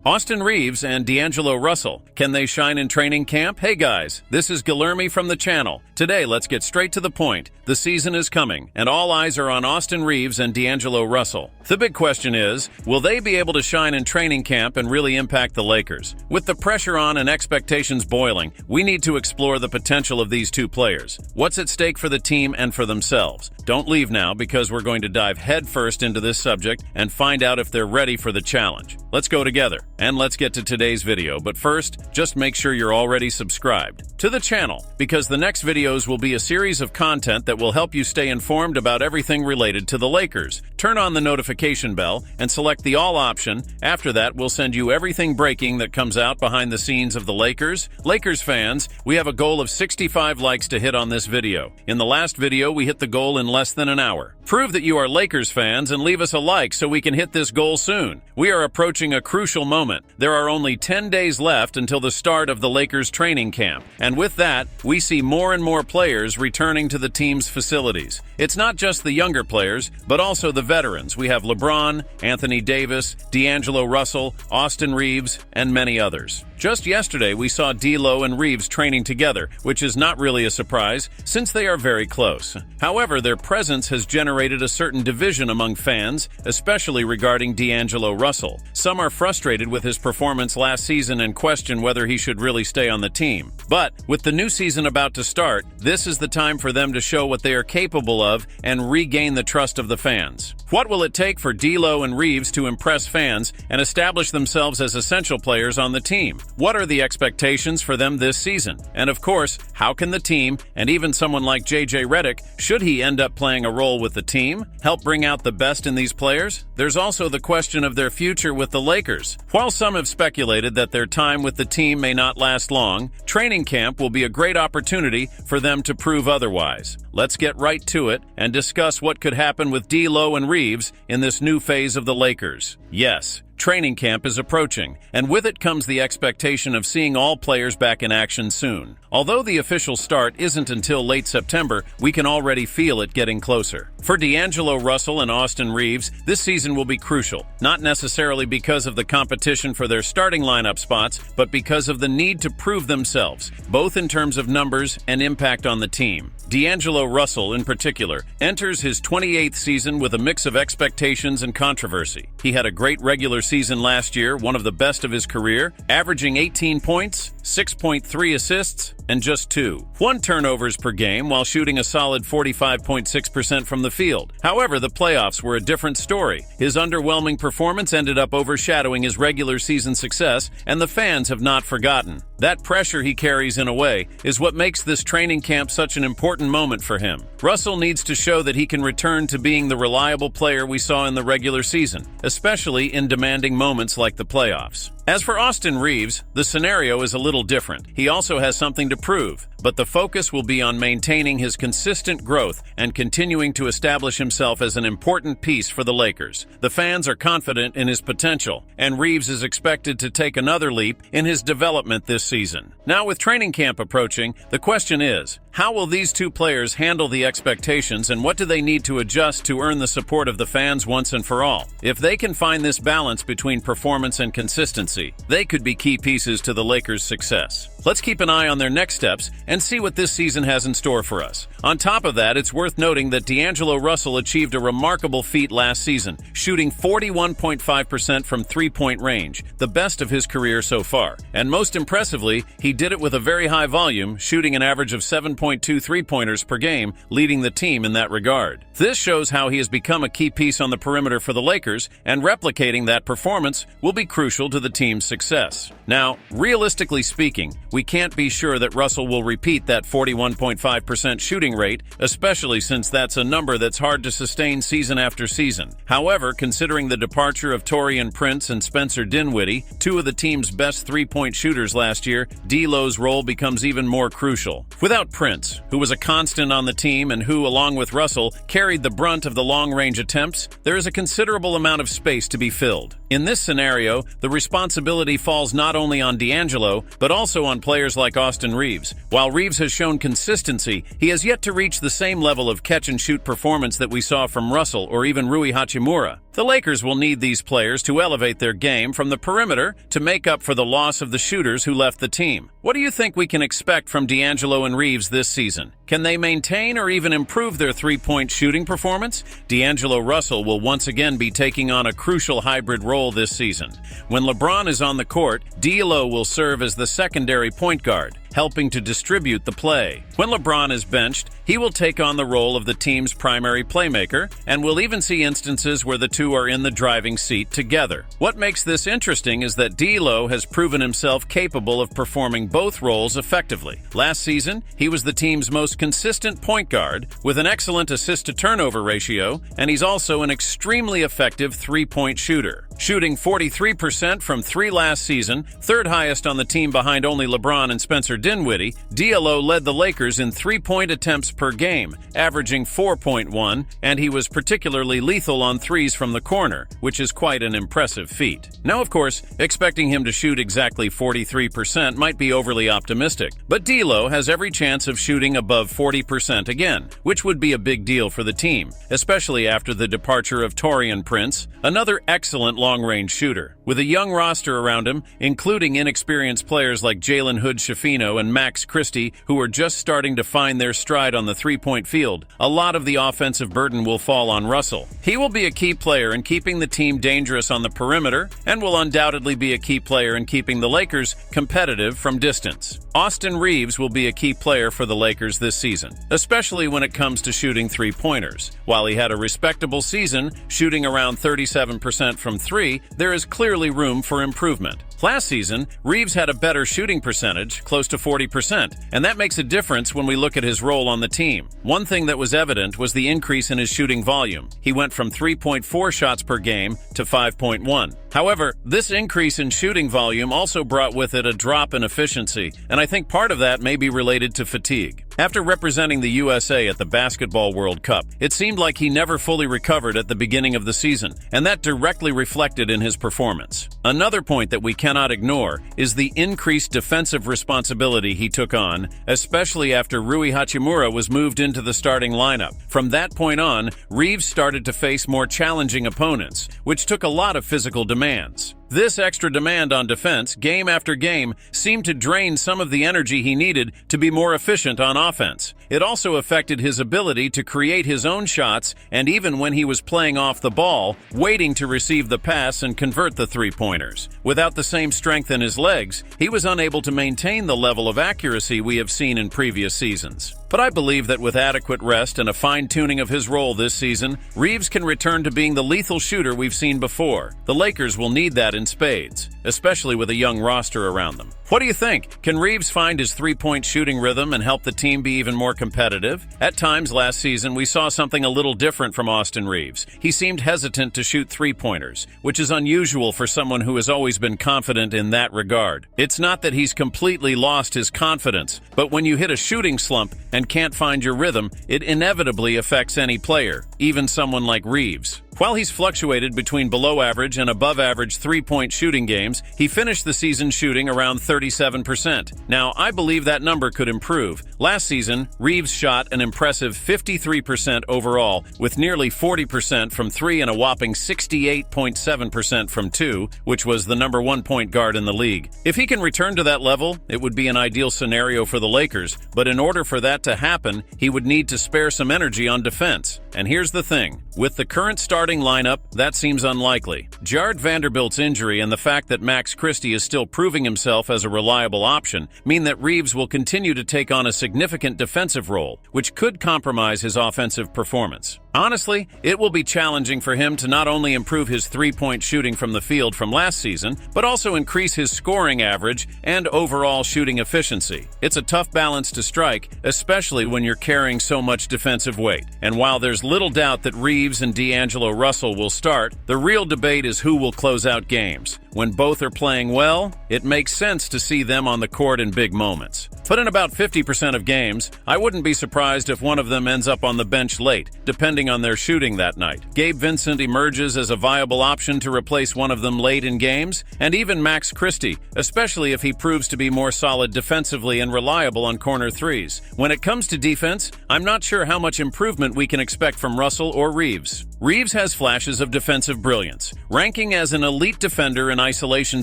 Austin Reaves and D'Angelo Russell. Can they shine in training camp? Hey guys, this is Guilherme from the channel. Today, let's get straight to the point. The season is coming, and all eyes are on Austin Reaves and D'Angelo Russell. The big question is, will they be able to shine in training camp and really impact the Lakers? With the pressure on and expectations boiling, we need to explore the potential of these two players. What's at stake for the team and for themselves? Don't leave now, because we're going to dive headfirst into this subject and find out if they're ready for the challenge. Let's go together. And let's get to today's video, but first, just make sure you're already subscribed to the channel, because the next videos will be a series of content that will help you stay informed about everything related to the Lakers. Turn on the notification bell and select the all option. After that, we'll send you everything breaking that comes out behind the scenes of the Lakers. Lakers fans, we have a goal of 65 likes to hit on this video. In the last video, we hit the goal in less than an hour. Prove that you are Lakers fans and leave us a like so we can hit this goal soon. We are approaching a crucial moment. There are only 10 days left until the start of the Lakers training camp, and with that, we see more and more players returning to the team's facilities. It's not just the younger players, but also the veterans. We have LeBron, Anthony Davis, D'Angelo Russell, Austin Reaves, and many others. Just yesterday, we saw D'Lo and Reaves training together, which is not really a surprise, since they are very close. However, their presence has generated a certain division among fans, especially regarding D'Angelo Russell. Some are frustrated with his performance last season and question whether he should really stay on the team. But with the new season about to start, this is the time for them to show what they are capable of and regain the trust of the fans. What will it take for D'Lo and Reaves to impress fans and establish themselves as essential players on the team? What are the expectations for them this season? And of course, how can the team, and even someone like JJ Redick, should he end up playing a role with the team, help bring out the best in these players? There's also the question of their future with the Lakers. While some have speculated that their time with the team may not last long, training camp will be a great opportunity for them to prove otherwise. Let's get right to it and discuss what could happen with D'Lo and Reaves in this new phase of the Lakers. Yes, training camp is approaching, and with it comes the expectation of seeing all players back in action soon. Although the official start isn't until late September, we can already feel it getting closer. For D'Angelo Russell and Austin Reaves, this season will be crucial, not necessarily because of the competition for their starting lineup spots, but because of the need to prove themselves, both in terms of numbers and impact on the team. D'Angelo Russell, in particular, enters his 28th season with a mix of expectations and controversy. He had a great regular season last year, one of the best of his career, averaging 18 points, 6.3 assists, and just 1 turnovers per game while shooting a solid 45.6% from the field. However, the playoffs were a different story. His underwhelming performance ended up overshadowing his regular season success, and the fans have not forgotten. That pressure he carries in a way is what makes this training camp such an important moment for him. Russell needs to show that he can return to being the reliable player we saw in the regular season, especially in demanding moments like the playoffs. As for Austin Reaves, the scenario is a little different. He also has something to prove, but the focus will be on maintaining his consistent growth and continuing to establish himself as an important piece for the Lakers. The fans are confident in his potential, and Reaves is expected to take another leap in his development this season. Now, with training camp approaching, the question is, how will these two players handle the expectations, and what do they need to adjust to earn the support of the fans once and for all? If they can find this balance between performance and consistency, they could be key pieces to the Lakers' success. Let's keep an eye on their next steps and see what this season has in store for us. On top of that, it's worth noting that D'Angelo Russell achieved a remarkable feat last season, shooting 41.5% from three-point range, the best of his career so far. And most impressively, he did it with a very high volume, shooting an average of 7.2 three-pointers per game, leading the team in that regard. This shows how he has become a key piece on the perimeter for the Lakers, and replicating that performance will be crucial to the team's success. Now, realistically speaking, we can't be sure that Russell will repeat that 41.5% shooting rate, especially since that's a number that's hard to sustain season after season. However, considering the departure of Taurean Prince and Spencer Dinwiddie, two of the team's best three-point shooters last year, D'Lo's role becomes even more crucial. Without Prince, who was a constant on the team and who, along with Russell, carried the brunt of the long-range attempts, there is a considerable amount of space to be filled. In this scenario, the responsibility falls not only on D'Angelo, but also on players like Austin Reaves. While Reaves has shown consistency, he has yet yet to reach the same level of catch-and-shoot performance that we saw from Russell or even Rui Hachimura. The Lakers will need these players to elevate their game from the perimeter to make up for the loss of the shooters who left the team. What do you think we can expect from D'Angelo and Reaves this season? Can they maintain or even improve their three-point shooting performance? D'Angelo Russell will once again be taking on a crucial hybrid role this season. When LeBron is on the court, D'Lo will serve as the secondary point guard, helping to distribute the play. When LeBron is benched, he will take on the role of the team's primary playmaker, and we'll even see instances where the two are in the driving seat together. What makes this interesting is that D'Lo has proven himself capable of performing both roles effectively. Last season, he was the team's most consistent point guard with an excellent assist-to-turnover ratio, and he's also an extremely effective three-point shooter. Shooting 43% from three last season, third highest on the team behind only LeBron and Spencer Dinwiddie, D'Lo led the Lakers in three-point attempts per game, averaging 4.1, and he was particularly lethal on threes from the corner, which is quite an impressive feat. Now, of course, expecting him to shoot exactly 43% might be overly optimistic, but D'Lo has every chance of shooting above 40% again, which would be a big deal for the team, especially after the departure of Taurean Prince, another excellent long-range shooter. With a young roster around him, including inexperienced players like Jalen Hood-Schifino and Max Christie, who are just starting to find their stride on the three-point field, a lot of the offensive burden will fall on Russell. He will be a key player in keeping the team dangerous on the perimeter and will undoubtedly be a key player in keeping the Lakers competitive from distance. Austin Reaves will be a key player for the Lakers this season, especially when it comes to shooting three-pointers. While he had a respectable season, shooting around 37% from three, there is clearly room for improvement. Last season, Reaves had a better shooting percentage, close to 40%, and that makes a difference when we look at his role on the team. One thing that was evident was the increase in his shooting volume. He went from 3.4 shots per game to 5.1. However, this increase in shooting volume also brought with it a drop in efficiency, and I think part of that may be related to fatigue. After representing the USA at the Basketball World Cup, it seemed like he never fully recovered at the beginning of the season, and that directly reflected in his performance. Another point that we cannot ignore is the increased defensive responsibility he took on, especially after Rui Hachimura was moved into the starting lineup. From that point on, Reaves started to face more challenging opponents, which took a lot of physical demands. This extra demand on defense, game after game, seemed to drain some of the energy he needed to be more efficient on offense. It also affected his ability to create his own shots, and even when he was playing off the ball, waiting to receive the pass and convert the three-pointers. Without the same strength in his legs, he was unable to maintain the level of accuracy we have seen in previous seasons. But I believe that with adequate rest and a fine-tuning of his role this season, Reaves can return to being the lethal shooter we've seen before. The Lakers will need that in spades, especially with a young roster around them. What do you think? Can Reaves find his three-point shooting rhythm and help the team be even more competitive? At times last season, we saw something a little different from Austin Reaves. He seemed hesitant to shoot three-pointers, which is unusual for someone who has always been confident in that regard. It's not that he's completely lost his confidence, but when you hit a shooting slump and can't find your rhythm, it inevitably affects any player, even someone like Reaves. While he's fluctuated between below-average and above-average three-point shooting games, he finished the season shooting around 37%. Now, I believe that number could improve. Last season, Reaves shot an impressive 53% overall, with nearly 40% from three and a whopping 68.7% from two, which was the number one point guard in the league. If he can return to that level, it would be an ideal scenario for the Lakers, but in order for that to happen, he would need to spare some energy on defense. And here's the thing. With the current starting lineup, that seems unlikely. Jared Vanderbilt's injury and the fact that Max Christie is still proving himself as a reliable option mean that Reaves will continue to take on a significant defensive role, which could compromise his offensive performance. Honestly, it will be challenging for him to not only improve his three-point shooting from the field from last season, but also increase his scoring average and overall shooting efficiency. It's a tough balance to strike, especially when you're carrying so much defensive weight. And while there's little doubt that Reaves and D'Angelo Russell will start, the real debate is who will close out games. when both are playing well, it makes sense to see them on the court in big moments. But in about 50% of games, I wouldn't be surprised if one of them ends up on the bench late, depending on their shooting that night. Gabe Vincent emerges as a viable option to replace one of them late in games, and even Max Christie, especially if he proves to be more solid defensively and reliable on corner threes. When it comes to defense, I'm not sure how much improvement we can expect from Russell or Reaves. Reaves has flashes of defensive brilliance, ranking as an elite defender in isolation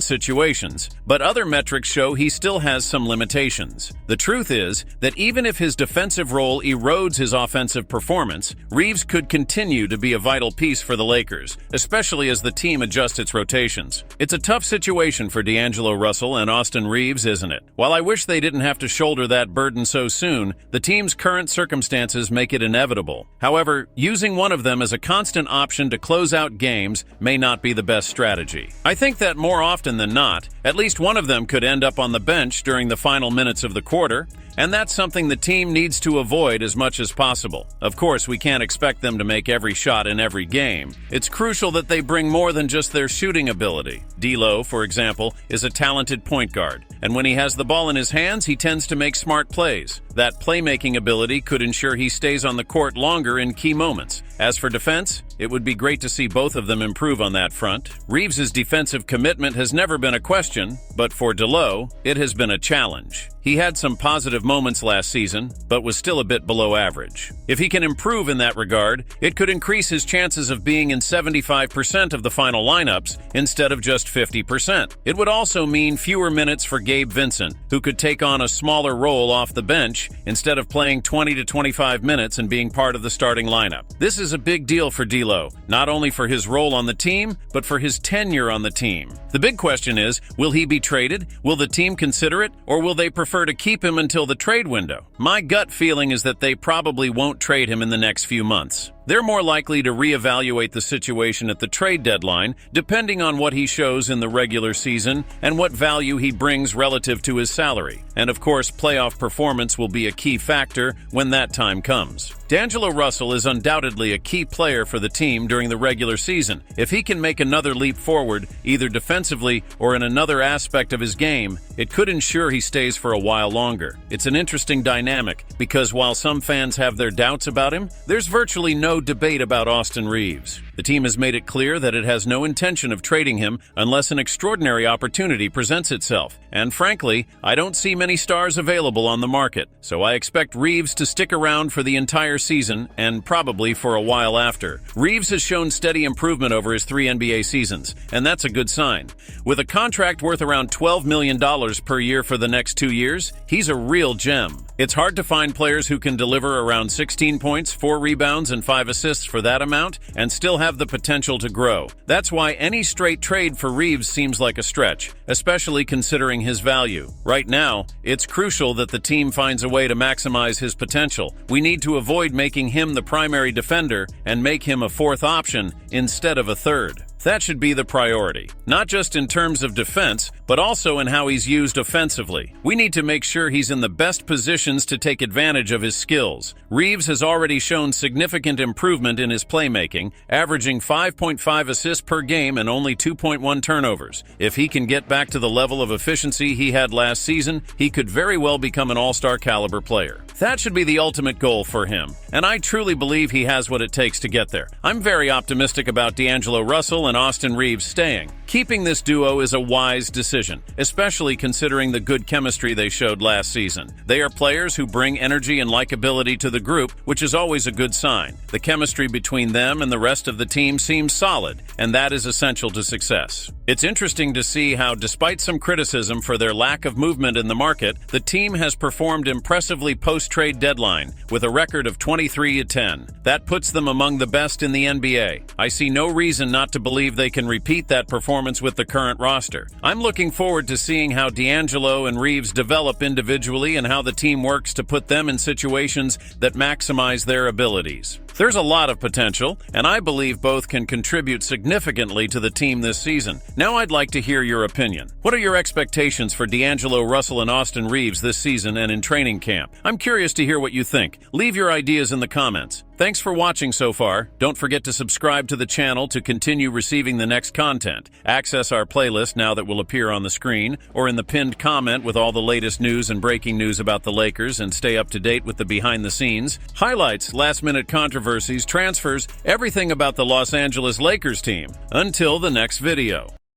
situations, but other metrics show he still has some limitations. The truth is that even if his defensive role erodes his offensive performance, Reaves could continue to be a vital piece for the Lakers, especially as the team adjusts its rotations. It's a tough situation for D'Angelo Russell and Austin Reaves, isn't it? While I wish they didn't have to shoulder that burden so soon, the team's current circumstances make it inevitable. However, using one of them as a constant option to close out games may not be the best strategy. I think that more often than not, at least one of them could end up on the bench during the final minutes of the quarter, and that's something the team needs to avoid as much as possible. Of course, we can't expect them to make every shot in every game. It's crucial that they bring more than just their shooting ability. D'Lo, for example, is a talented point guard, and when he has the ball in his hands, he tends to make smart plays. That playmaking ability could ensure he stays on the court longer in key moments. As for defense, it would be great to see both of them improve on that front. Reaves' defensive commitment has never been a question, but for D'Lo, it has been a challenge. He had some positive moments last season, but was still a bit below average. If he can improve in that regard, it could increase his chances of being in 75% of the final lineups instead of just 50%. It would also mean fewer minutes for Gabe Vincent, who could take on a smaller role off the bench instead of playing 20 to 25 minutes and being part of the starting lineup. This is a big deal for D'Lo, not only for his role on the team, but for his tenure on the team. The big question is, will he be traded? Will the team consider it? Or will they prefer to keep him until the trade window? My gut feeling is that they probably won't trade him in the next few months. They're more likely to reevaluate the situation at the trade deadline, depending on what he shows in the regular season and what value he brings relative to his salary. And of course, playoff performance will be a key factor when that time comes. D'Angelo Russell is undoubtedly a key player for the team during the regular season. If he can make another leap forward, either defensively or in another aspect of his game, it could ensure he stays for a while longer. It's an interesting dynamic because while some fans have their doubts about him, there's virtually no debate about Austin Reaves. The team has made it clear that it has no intention of trading him unless an extraordinary opportunity presents itself. And frankly, I don't see many stars available on the market, so I expect Reaves to stick around for the entire season and probably for a while after. Reaves has shown steady improvement over his 3 NBA seasons, and that's a good sign. With a contract worth around $12 million per year for the next 2 years, he's a real gem. It's hard to find players who can deliver around 16 points, 4 rebounds, and 5 assists for that amount and still have the potential to grow. That's why any straight trade for Reaves seems like a stretch, especially considering his value. Right now, it's crucial that the team finds a way to maximize his potential. We need to avoid making him the primary defender and make him a fourth option instead of a third. That should be the priority, not just in terms of defense, but also in how he's used offensively. We need to make sure he's in the best positions to take advantage of his skills. Reaves has already shown significant improvement in his playmaking, averaging 5.5 assists per game and only 2.1 turnovers. If he can get back to the level of efficiency he had last season, he could very well become an all-star caliber player. That should be the ultimate goal for him, and I truly believe he has what it takes to get there. I'm very optimistic about D'Angelo Russell and Austin Reaves staying. Keeping this duo is a wise decision, especially considering the good chemistry they showed last season. They are players who bring energy and likability to the group, which is always a good sign. The chemistry between them and the rest of the team seems solid, and that is essential to success. It's interesting to see how, despite some criticism for their lack of movement in the market, the team has performed impressively post-trade deadline with a record of 23-10. That puts them among the best in the NBA. I see no reason not to believe they can repeat that performance with the current roster. I'm looking forward to seeing how D'Angelo and Reaves develop individually and how the team works to put them in situations that maximize their abilities. There's a lot of potential, and I believe both can contribute significantly to the team this season. Now I'd like to hear your opinion. What are your expectations for D'Angelo Russell and Austin Reaves this season and in training camp? I'm curious to hear what you think. Leave your ideas in the comments. Thanks for watching so far. Don't forget to subscribe to the channel to continue receiving the next content. Access our playlist now that will appear on the screen or in the pinned comment with all the latest news and breaking news about the Lakers, and stay up to date with the behind the scenes, highlights, last-minute controversies, transfers, everything about the Los Angeles Lakers team. Until the next video.